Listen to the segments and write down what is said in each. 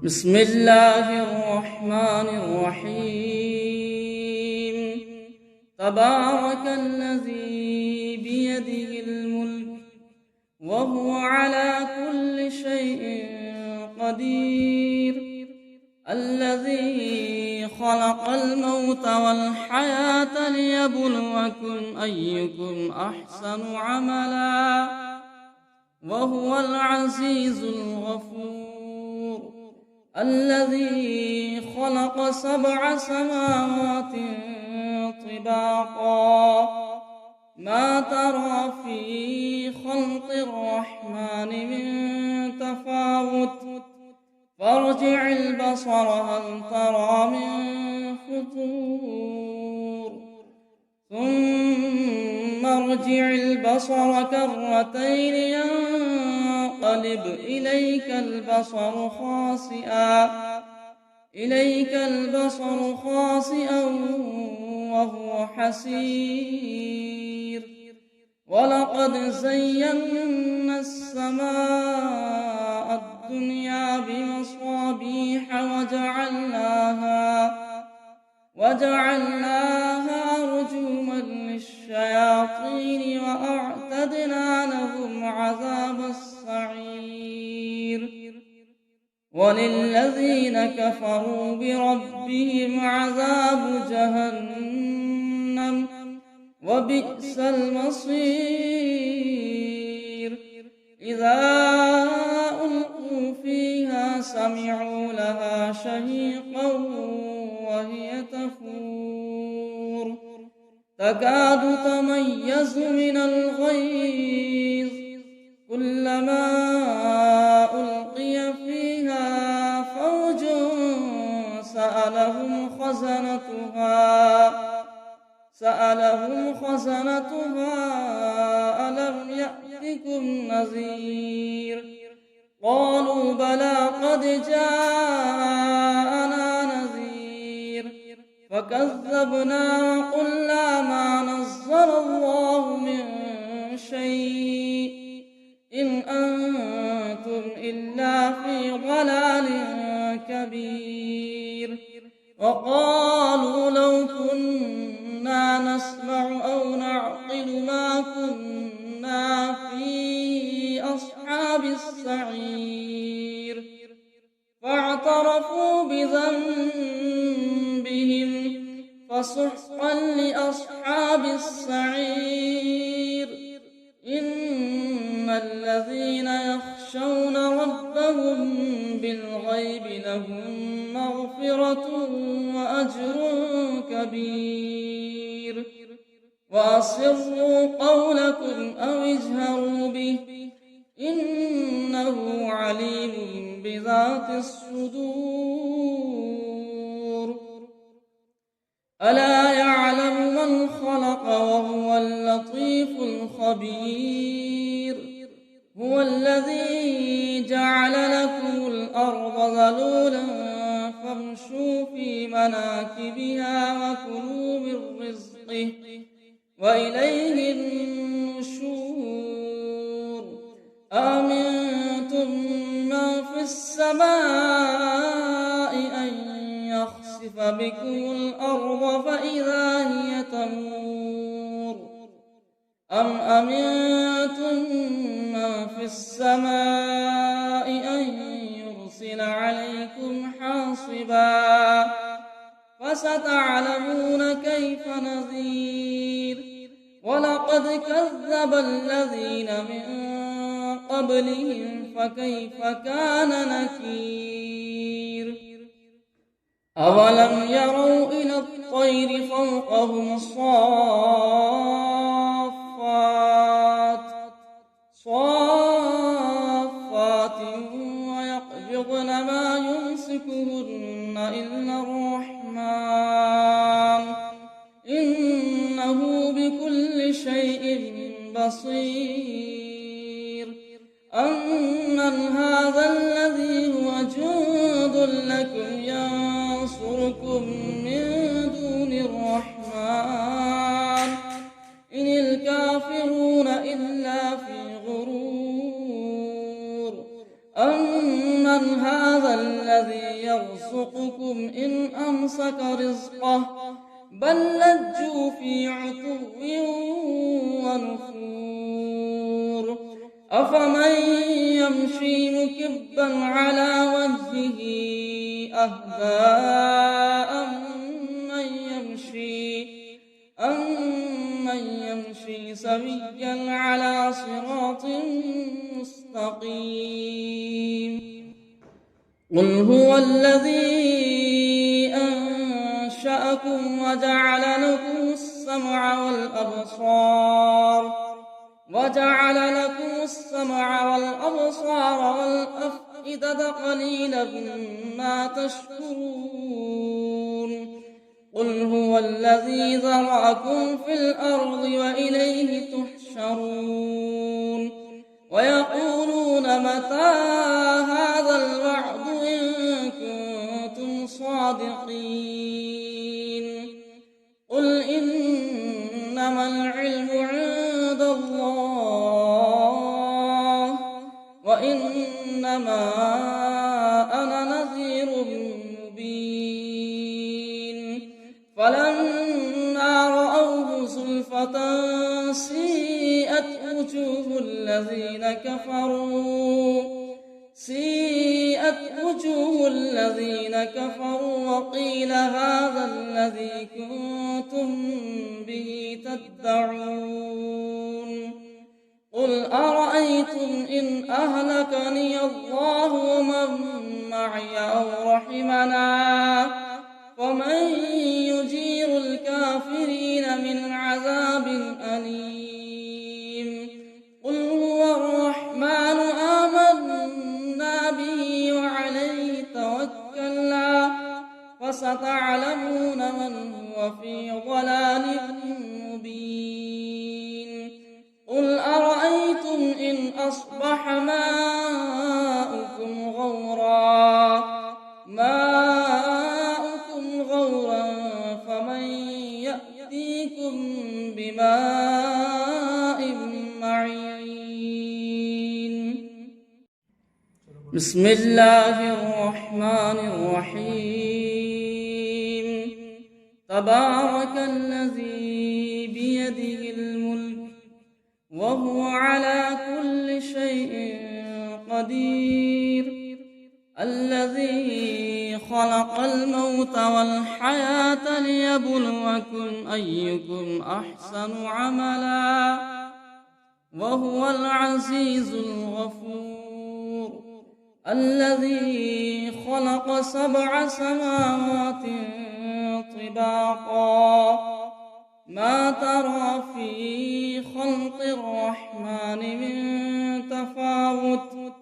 بسم الله الرحمن الرحيم. تبارك الذي بيده الملك وهو على كل شيء قدير، الذي خلق الموت والحياة ليبلوكم أيكم أحسن عملا، وهو العزيز الغفور، الذي خلق 7 سماوات طباقا، ما ترى في خلق الرحمن من تفاوت، فارجع البصر هل ترى من فطور، ثم ارجع البصر كرتين ينقلب إليك البصر خاسئا وهو حسير. ولقد زينا السماء الدنيا بمصابيح وجعلناها رجوما للشياطين وأعتدنا لهم عذاب السعير. وللذين كفروا بربهم عذاب جهنم وبئس المصير. إذا ألقوا فيها سمعوا لها شهيقا وهي تفور، تكاد تميز من الغيظ، كلما ألقي فيها فوج سألهم خزنتها ألم يأتكم نذير؟ قالوا بلى قد جاءنا نذير، فكذبنا وقلنا ما نزل الله من شيء إن أنتم إلا في ضلال كبير. وقالوا لو كنا نسمع أو نعقل ما كنا في أصحاب السعير، فاعترفوا بذنبهم فسحقا لأصحاب السعير. إن الذين يخشون ربهم بالغيب لهم مغفرة وأجر كبير. وأسروا قولكم أو اجهروا به إنه عليم بذات الصدور. ألا يعلم من خلق وهو اللطيف الخبير. هو الذي جعل لكم الأرض ذلولا فامشوا في مناكبها وكلوا من رزقه وإليه النشور. أأمنتم من في السماء أن يخسف بكم الأرض فإذا هي تمور، أم أمنتم من في السماء أن يرسل عليكم حاصبا، فستعلمون كيف نذير. ولقد كذب الذين من قبلهم فكيف كان نكير. أولم يروا إلى الطير فوقهم صافات ويقبضن ما يمسكهن إلا الرحمن إنه بكل شيء بصير. أمن هذا الذي هو جند لكم ينصركم من دون الرحمن هذا الذي يرزقكم إن أمسك رزقه بل لجوا في عتو ونفور أفمن يمشي مكبا على وجهه أهدى أمن يمشي سويا على صراط مستقيم قل هو الذي أنشأكم وجعل لكم السمع والأبصار والأفئدة قليلا ما تشكرون قل هو الذي ذرأكم في الأرض وإليه تحشرون ويقولون متى هذا الوعد إن كنتم صادقين قل إنما العلم عند الله وإنما أنا نذير مبين فلما رأوه زلفة سيئت وجوه الذين كفروا وقيل هذا الذي كنتم به تدعون قل أرأيتم إن أهلكني الله ومن معي أو رحمنا فمن يجير الكافرين من عذاب أليم قل هو الرحمن آمنا به وعليه توكلنا فستعلمون من هو في ضلال مبين قل أرأيتم إن أصبح ماؤكم غورا فمن يأتيكم بماء معين بسم الله الرحمن الرحيم تبارك الذي بيده الملك وهو على كل شيء قدير الذي خلق الموت والحياة ليبلوكم أيكم أحسن عملا وهو العزيز الغفور الذي خلق 7 سماوات طباقا ما ترى في خلق الرحمن من تفاوت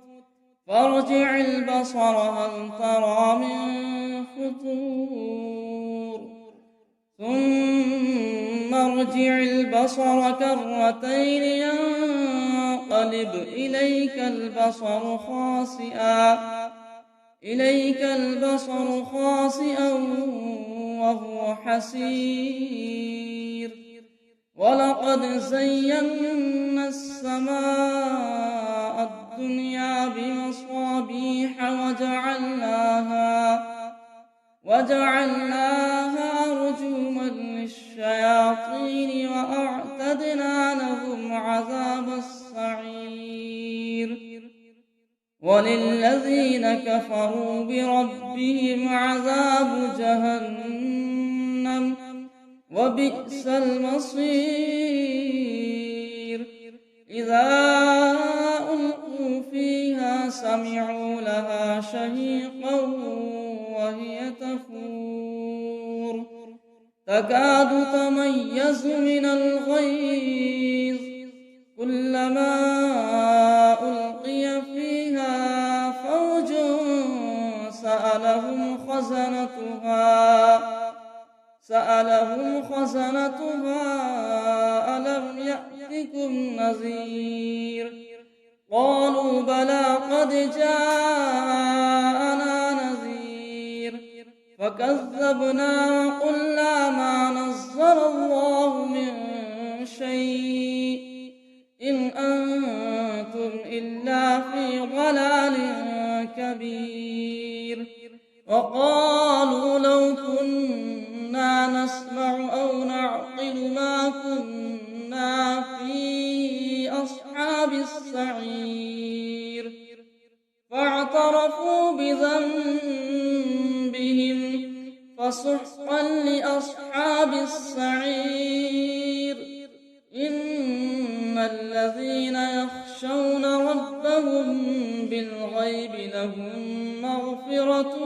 فارجع البصر هل ترى من فطور ثم ارجع البصر كرتين ينقلب إليك البصر خاسئا وهو حسير ولقد زينا السماء الدنيا بمصابيح وجعلناها رجوما للشياطين وأعتدنا لهم عذاب السعير وللذين كفروا بربهم عذاب جهنم وبئس المصير إذا ألقوا فيها سمعوا لها شهيقا وهي تفور تكاد تميز من الغيظ كلما ألقي فيها فوج سألهم خزنتها ألم يأتكم نذير قالوا بلى قد جاءنا نذير فكذبنا وقلنا ما نزل الله من شيء إن أنتم إلا في ضلال كبير وقالوا لو كنا نسمع أو نعقل ما كنا في أصحاب السعير فاعترفوا بذنبهم فسحقا لأصحاب السعير إن الذين يخشون ربهم بالغيب لهم مغفرة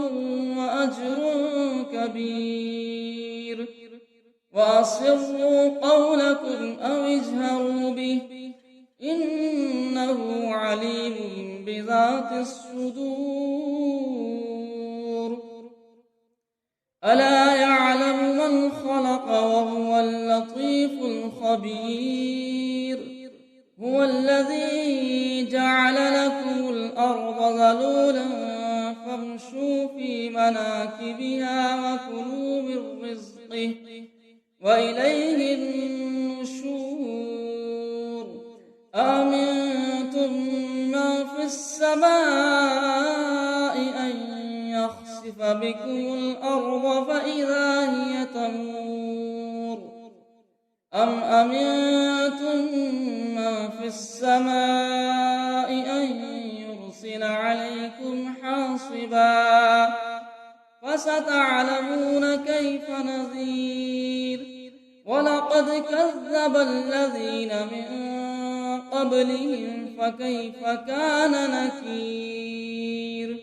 وأجر كبير وأسروا قولكم أو اجهروا به إنه عليم بذات الصدور ألا يعلم من خلق وهو اللطيف الخبير هو الذي جعل لكم الأرض ذلولا فامشوا في مناكبها وكلوا من رزقه وإليه النشور آمنتم من في السماء أن يخسف بكم الأرض فإذا هي تمور أم أمنتم من في السماء أن يرسل عليكم حاصبا فستعلمون كيف نذير ولقد كذب الذين من قبلهم فكيف كان نكير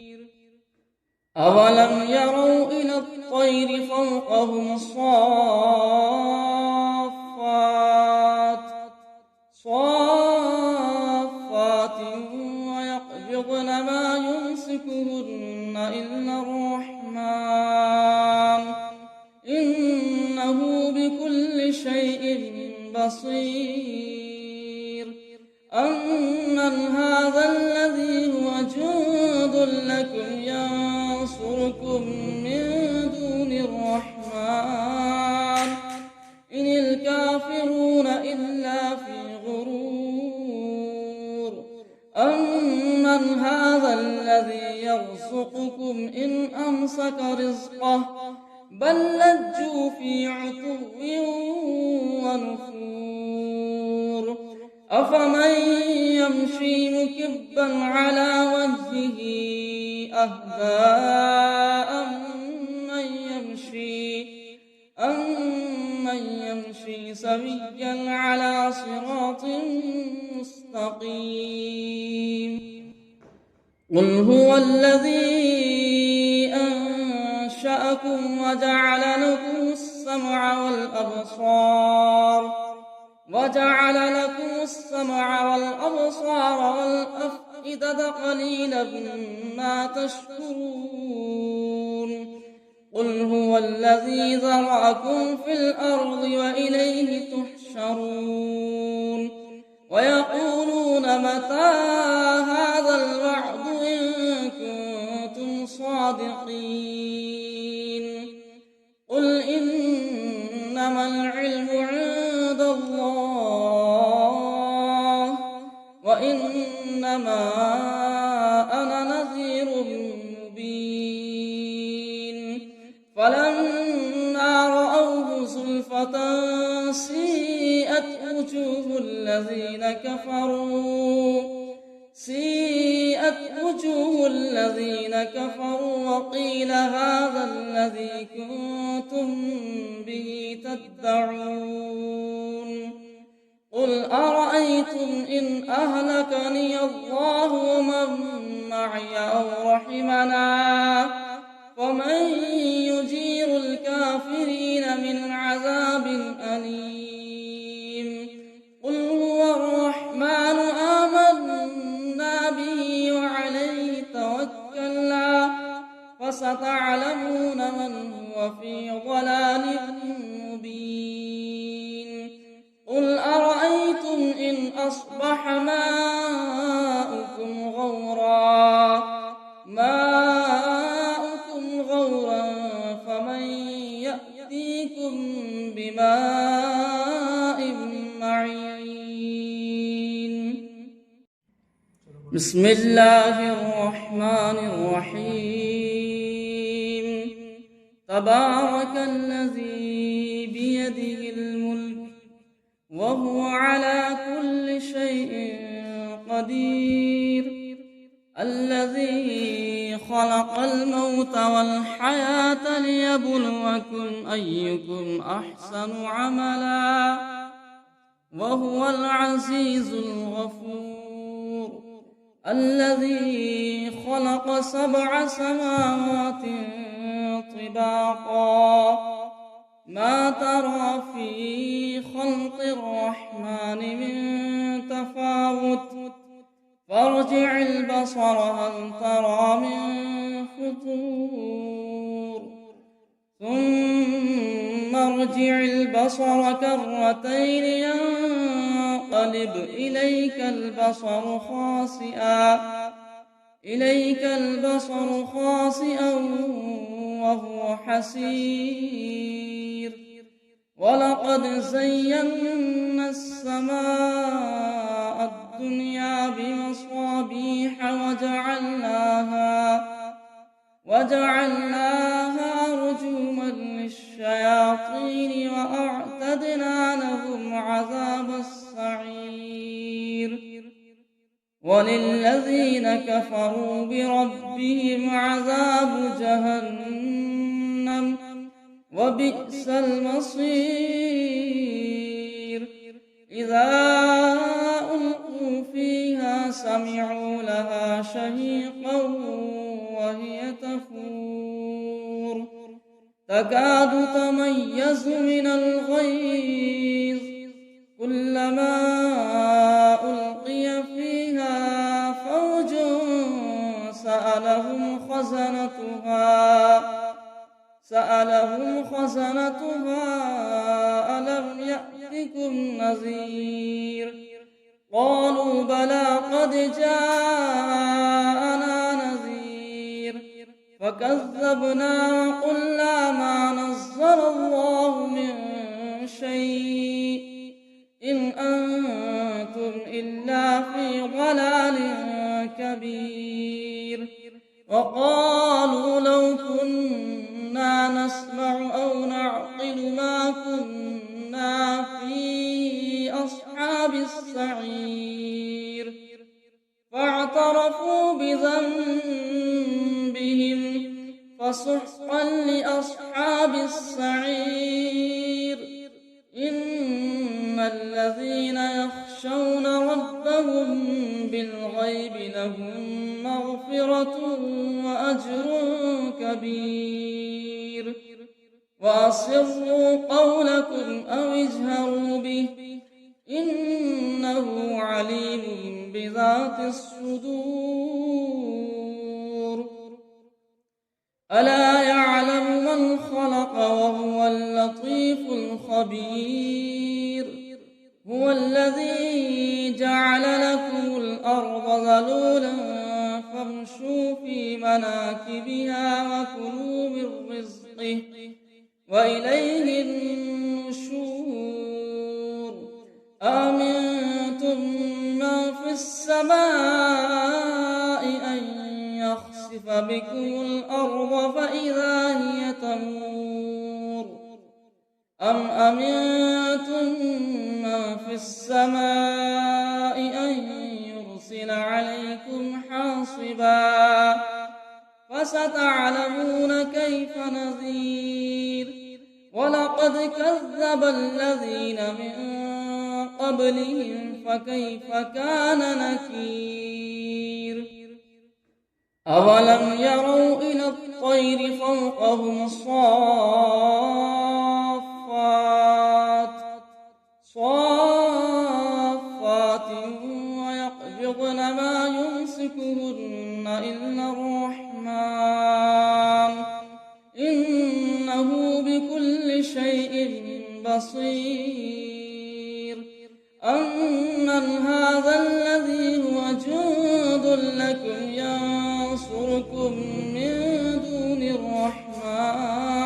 أولم يروا إلى الطير فوقهم صافات ويقبضن ما يمسكهن إلا الرحمن إنه بكل شيء بصير أمن هذا الذي هو جند لكم ينصركم من دون الرحمن إن الكافرون إلا في غرور أمن هذا الذي يرزقكم إن أمسك رزقه بل لجوا في عتو ونفور أفمن يمشي مكبا على وجهه أهدى أمن يمشي سويا على صراط مستقيم قل هو الذي أنشأكم وجعل لكم السمع والأبصار والأفئدة قليلا ما تشكرون قل هو الذي ذرأكم في الأرض وإليه تحشرون ويقولون متى هذا الوعد إن كنتم صادقين قل إنما العلم عند الله وإنما أنا نذير مبين فلما رأوه زلفة سيئت وجوه الذين كفروا وقيل هذا الذي كنتم به تدعون قل أرأيتم إن أهلكني الله ومن معي أو رحمنا فمن يجير الكافرين من عذاب أليم قل هو الرحمن آمنا به وعليه توكلنا فستعلمون من هو في ضلال مبين قل أرأيتم إن أصبح ماؤكم غورا فمن يأتيكم بماء معين بسم الله الرحمن الرحيم تبارك الذي بيده الملك وهو على كل شيء قدير الذي خلق الموت والحياة ليبلوكم أيكم أحسن عملا وهو العزيز الغفور الذي خلق 7 سماوات طباقا ما ترى في خلق الرحمن من تفاوت فارجع البصر هل ترى من فطور ثم ارجع البصر كرتين ينقلب إليك البصر خاسئا وهو حسير ولقد زينا السماء الدنيا بمصابيح وجعلناها رجوما للشياطين وأعتدنا لهم عذاب السعير وللذين كفروا بربهم عذاب جهنم وبئس المصير إذا ألقوا فيها سمعوا لها شهيقا وهي تفور تكاد تميز من الغيظ كلما ألقي فيها فوج سألهم خزنتها ألم يأتكم نذير قالوا بلى قد جاءنا نذير فكذبنا وقلنا ما نزل الله من شيء إن أنتم إلا في ضلال كبير وقالوا لو كنا نسمع أو نعقل ما كنا في أصحاب السعير فاعترفوا بذنبهم فسحقا لأصحاب السعير إن الذين يخشون ربهم بالغيب لهم مغفرة وأجر كبير وأسروا قولكم أو اجهروا به إنه عليم بذات الصدور ألا يعلم من خلق وهو اللطيف الخبير هو الذي جعل لكم الأرض ذلولا فامشوا في مناكبها وكلوا من رزقه وإليه النشور آمنتم من في السماء أن يخسف بكم الأرض فإذا هي تمور أم أمنتم من في السماء أن يرسل عليكم حاصبا فستعلمون كيف نذير ولقد كذب الذين من قبلهم فكيف كان نكير أولم يروا إلى الطير فوقهم صافات ويقبضن ما يمسكهن إلا الرحمن إنه بكل شيء بصير أمن هذا الذي هو جند لكم ينصركم من دون الرحمن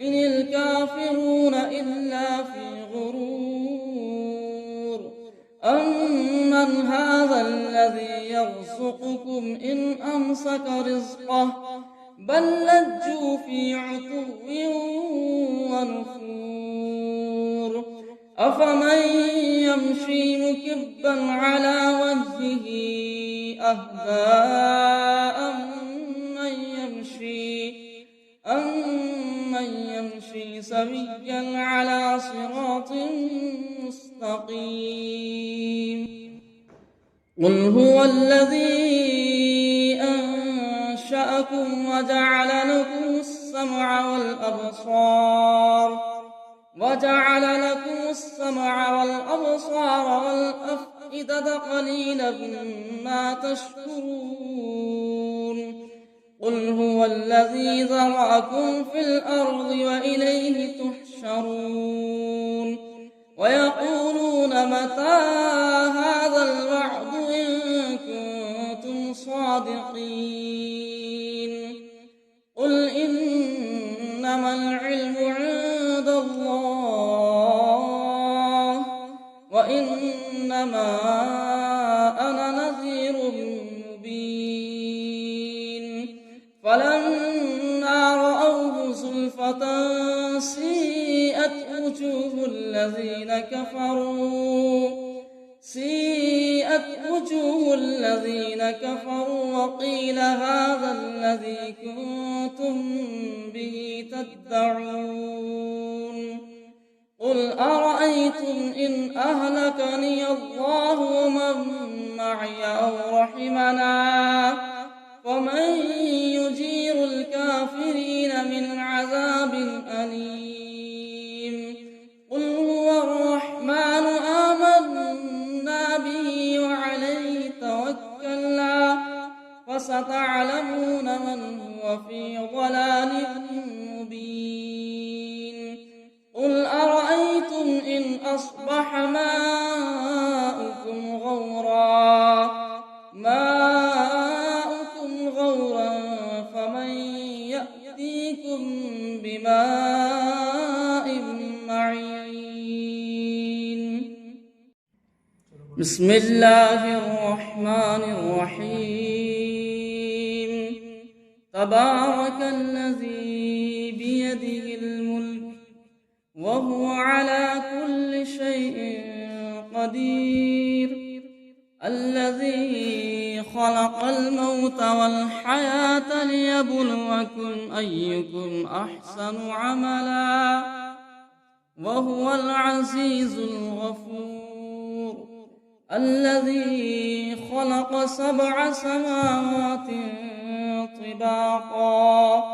إن الكافرون إلا في غرور أمن هذا الذي يرزقكم إن أمسك رزقه بل لجوا في عتو ونفور أفمن يمشي مكبا على وجهه أهدى أمن يمشي سويا على صراط مستقيم قل هو الذي أنشأكم وجعل لكم السمع والأبصار والأفئدة قليلا ما تشكرون قل هو الذي ذرأكم في الأرض وإليه تحشرون ويقولون متى هذا الوعد إن كنتم صادقين قل إنما العلم عند الله وإنما أنا نذير مبين فلما رأوه زلفة سيئت وجوه الذين كفروا وقيل هذا الذي كنتم به تدعون قل أرأيتم إن أهلكني الله ومن معي أو رحمنا فمن يجير الكافرين من عذاب أليم قل هو الرحمن آمنا به وعليه توكلنا فستعلمون من هو في ضلال مبين قل أرأيتم إن أصبح ماؤكم غورا فمن يأتيكم بماء معين بسم الله الرحمن الرحيم تبارك الذي بيده الملك وهو على كل شيء قدير الذي خلق الموت والحياة ليبلوكم أيكم أحسن عملا وهو العزيز الغفور الذي خلق 7 سماوات طباقا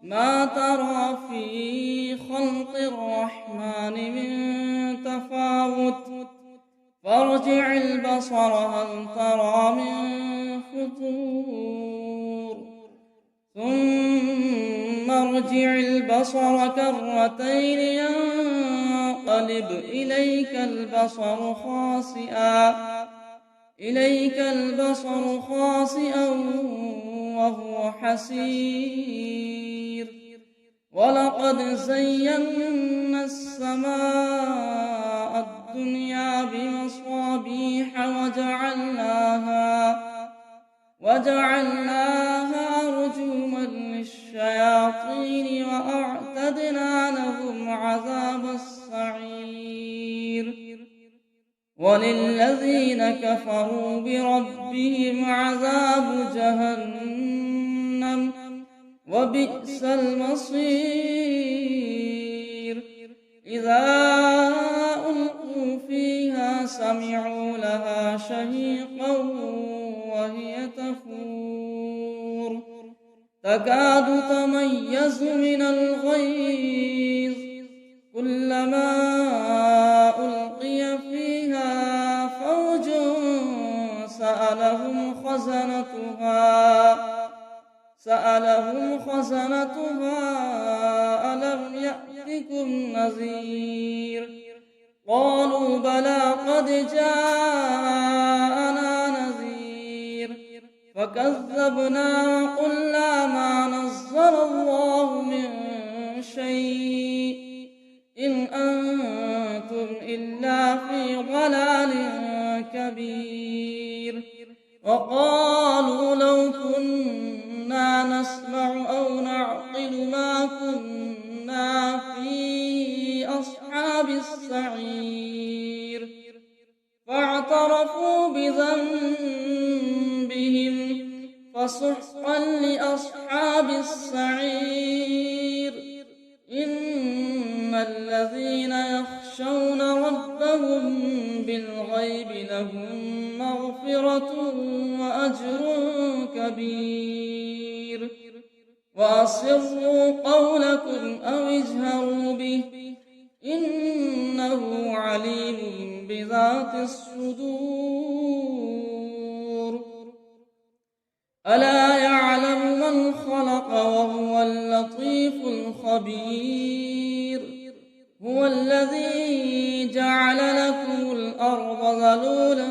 ما ترى في خلق الرحمن من تفاوت فارجع البصر هل ترى من فطور ثم ارجع البصر كرتين ينقلب إليك البصر خاسئا وهو حسير ولقد زينا السماء الدنيا بمصابيح وجعلناها رجوما للشياطين وأعتدنا لهم عذاب السعير وللذين كفروا بربهم عذاب جهنم وبئس المصير إذا ألقوا فيها سمعوا لها شهيقا وهي تفور تكاد تميز من الغيظ كلما ألقي فيها فوج سألهم خزنتها ألم يأتكم نذير قالوا بلى قد جاءنا نذير فكذبنا وقلنا ما نزل الله من شيء إن أنتم إلا في ضلال كبير وقالوا لو كنا نسمع أو نعقل ما كنا في أصحاب السعير فاعترفوا بذنبهم فسحقا لأصحاب السعير إن الذين يخشون ربهم بالغيب لهم مغفرة وأجر كبير وأسروا قولكم أو اجهروا به إنه عليم بذات الصدور ألا يعلم من خلق وهو اللطيف الخبير هو الذي جعل لكم الأرض ذلولا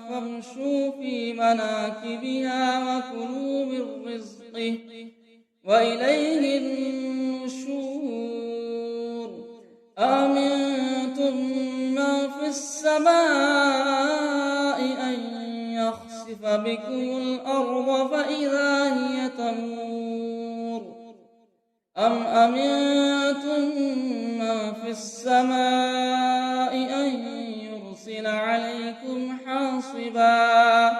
فامشوا في مناكبها وكلوا من رزقه وإليه النشور آمنتم من في السماء أن يخسف بكم الأرض فإذا هي تمور أم أمنتم من في السماء أن يرسل عليكم حاصبا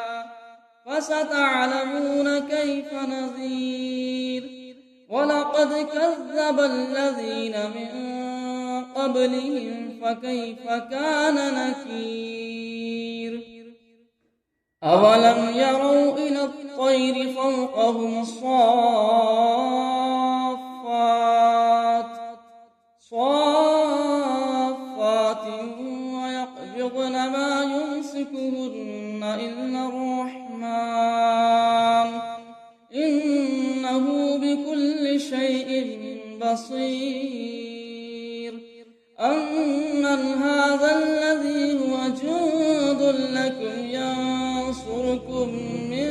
فستعلمون كيف نذير ولقد كذب الذين من قبلهم فكيف كان نكير أولم يروا إلى الطير فوقهم صافات ويقبضن ما يمسكهن إلا الرحمن إنه بكل شيء بصير أمن هذا الذي هو جند لكم ينصركم من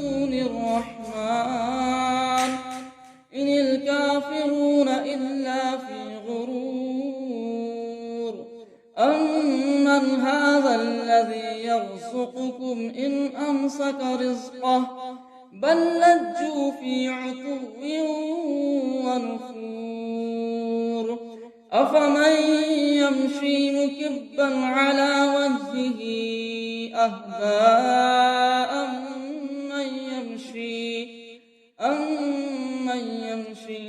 دون الرحمن إن الكافرون إلا في غرور أمن هذا الذي يرزقكم إن أمسك رزقه بل لجوا في عتو ونفور أفمن يمشي مكبا على وجهه أهدى أمن يمشي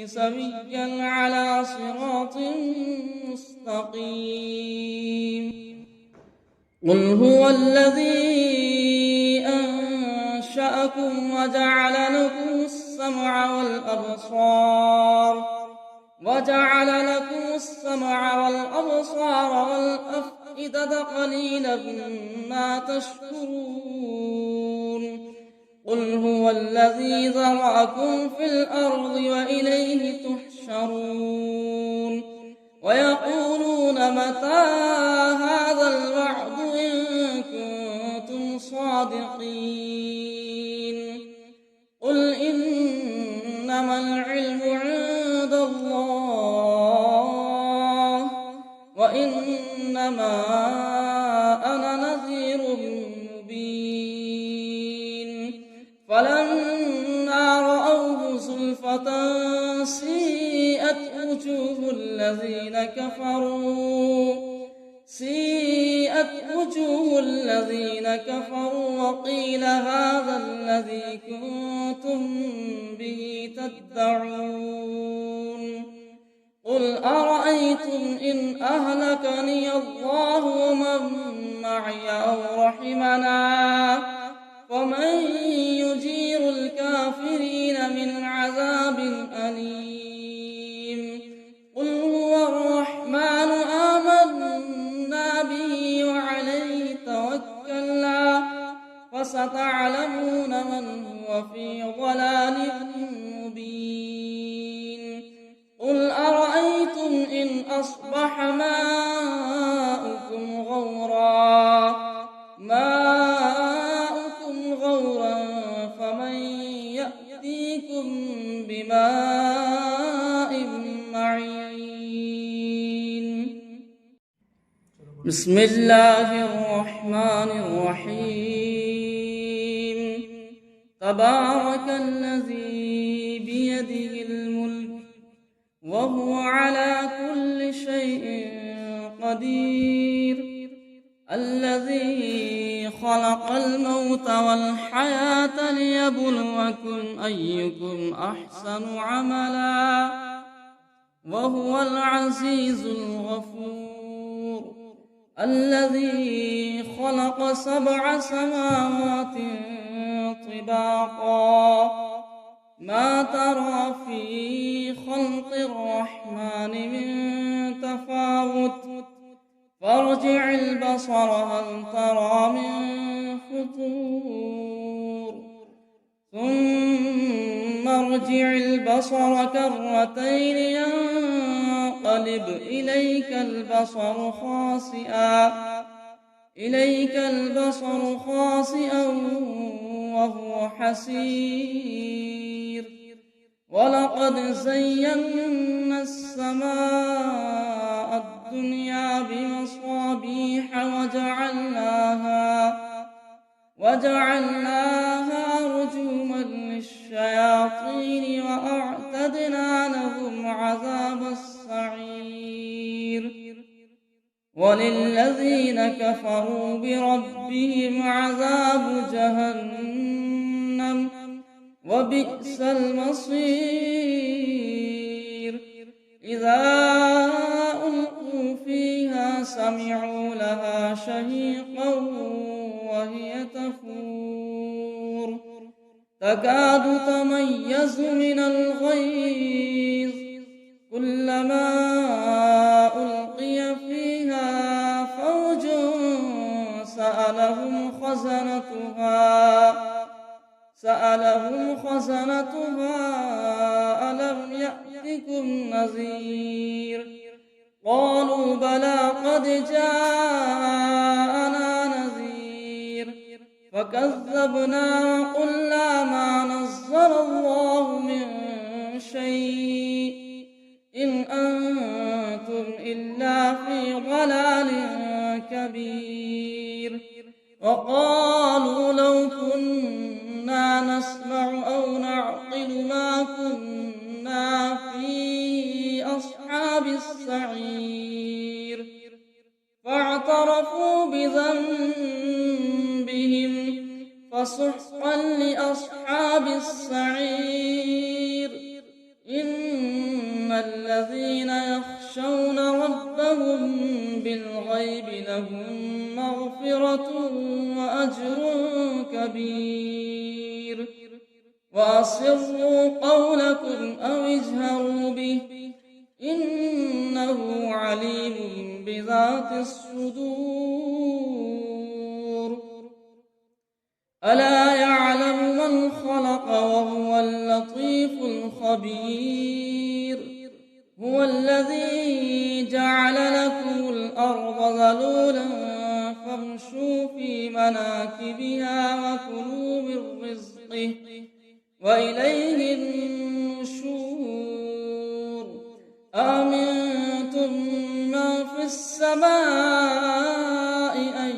سويا على صراط مستقيم قل هو الذي أنشأكم وجعل لكم السمع والأبصار والأفئدة قليلا ما تشكرون قل هو الذي ذرأكم في الأرض وإليه تحشرون ويقولون متى هذا الوعد إن كنتم صادقين قل إنما العلم عند الله وإنما أنا نذير مبين فلما رأوه زلفة سيئت وجوه الذين كفروا وقيل هذا الذي كنتم به تدعون قل أرأيتم إن أهلكني الله ومن معي أو رحمنا فمن يجير الكافرين من عذاب أليم قل هو الرحمن آمنا به وعليه توكلنا فستعلمون من هو في ضلال مبين قل أرأيتم إن أصبح ماؤكم غورا فمن يأتيكم بماء معين بسم الله الرحمن الرحيم تبارك الذي بيده الملك وهو على كل شيء قدير الذي خلق الموت والحياة ليبلوكم أيكم أحسن عملا وهو العزيز الغفور الذي خلق 7 سماوات طباقا ما ترى في خلق الرحمن من تفاوت فارجع البصر هل ترى من فطور ثم ارجع البصر كرتين ينقلب إليك البصر خاسئا وهو حسير ولقد زينا السماء الدنيا بمصابيح وجعلناها رجوما للشياطين وأعتدنا لهم عذاب السعير وللذين كفروا بربهم عذاب جهنم وبئس المصير إذا ألقوا فيها سمعوا لها شهيقا وهي تفور تكاد تميز من الغيظ كلما ألقي فيها فوج سألهم خزنتها ألم يأتكم نذير قالوا بلى قد جاءنا نذير فكذبنا وقلنا ما نزل الله من شيء إن أنتم إلا في ضلال كبير وقالوا لو كنا نسمع أو نعقل ما كنا في أصحاب السعير فاعترفوا بذنبهم فسحقا لأصحاب السعير إن الذين يخشون ربهم بالغيب لهم مغفرة وأجر كبير وأسروا قولكم أو اجهروا به إنه عليم بذات الصدور ألا يعلم من خلق وهو اللطيف الخبير هو الذي جعل لكم الأرض ذلولا فامشوا في مناكبها وكلوا من رزقه وإليه النشور أأمنتم من في السماء أن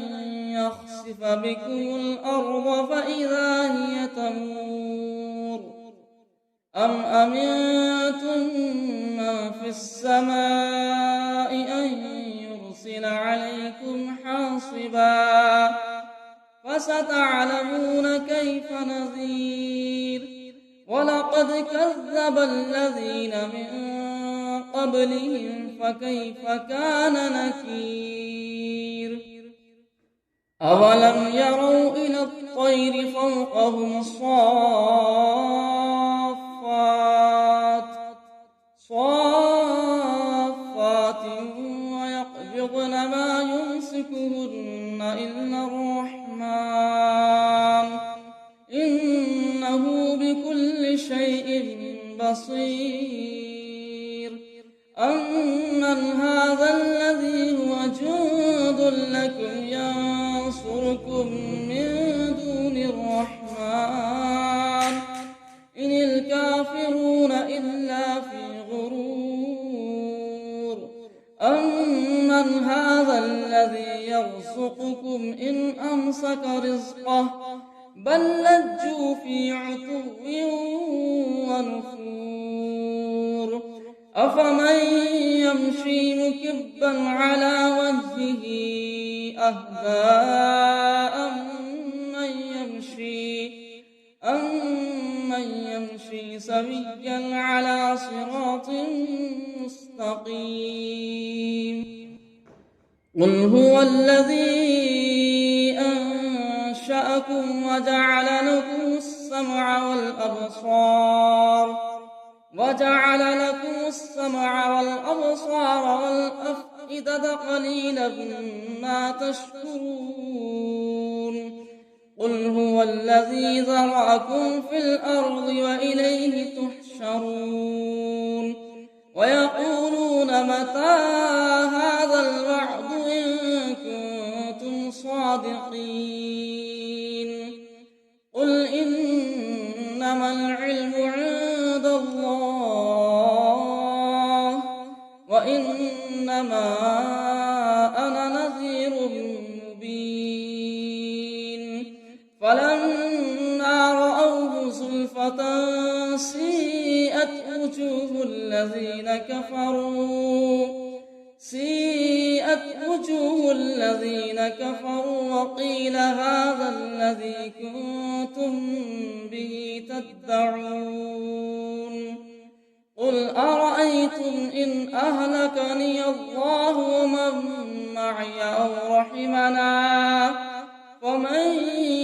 يخسف بكم الأرض فإذا هي تمور أم أمنتم من في السماء أن يرسل عليكم حاصبا فستعلمون كيف نذير ولقد كذب الذين من قبلهم فكيف كان نكير أولم يروا إلى الطير فوقهم صافات ويقبضن ما يمسكهن إلا الرحمن إنه بكل شيء بصير أمن هذا الذي هو جند لكم ينصركم من دون الرحمن إن الكافرون إلا في غرور أمن هذا الذي يرزقكم إن أمسك رزقه بل لجوا في عتو ونفور أفمن يمشي مكبا على وجهه أهدى أمن يمشي سويا على صراط مستقيم قل هو الذي أنشأكم وجعل لكم السمع والأبصار والأفئدة قليلا ما تشكرون قل هو الذي ذرأكم في الأرض وإليه تحشرون ويقولون متى هذا الوعد إن كنتم صادقين قل إنما العلم عند الله وإنما أنا نذير مبين فلما رأوه زلفة سيئت وجوه الذين كفروا وقيل هذا الذي كنتم به تدعون قل أرأيتم إن أهلكني الله ومن معي أو رحمنا فمن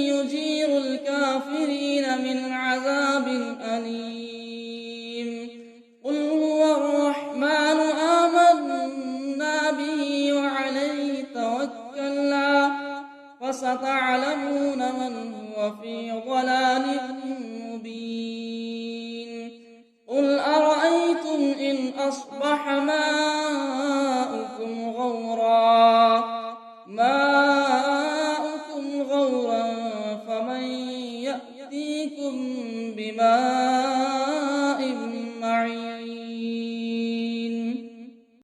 يجير الكافرين من عذاب أليم قل هو الرحمن آمنا به وعليه توكلنا فستعلمون من هو في ضلال مبين قل أرأيتم إن أصبح ماؤكم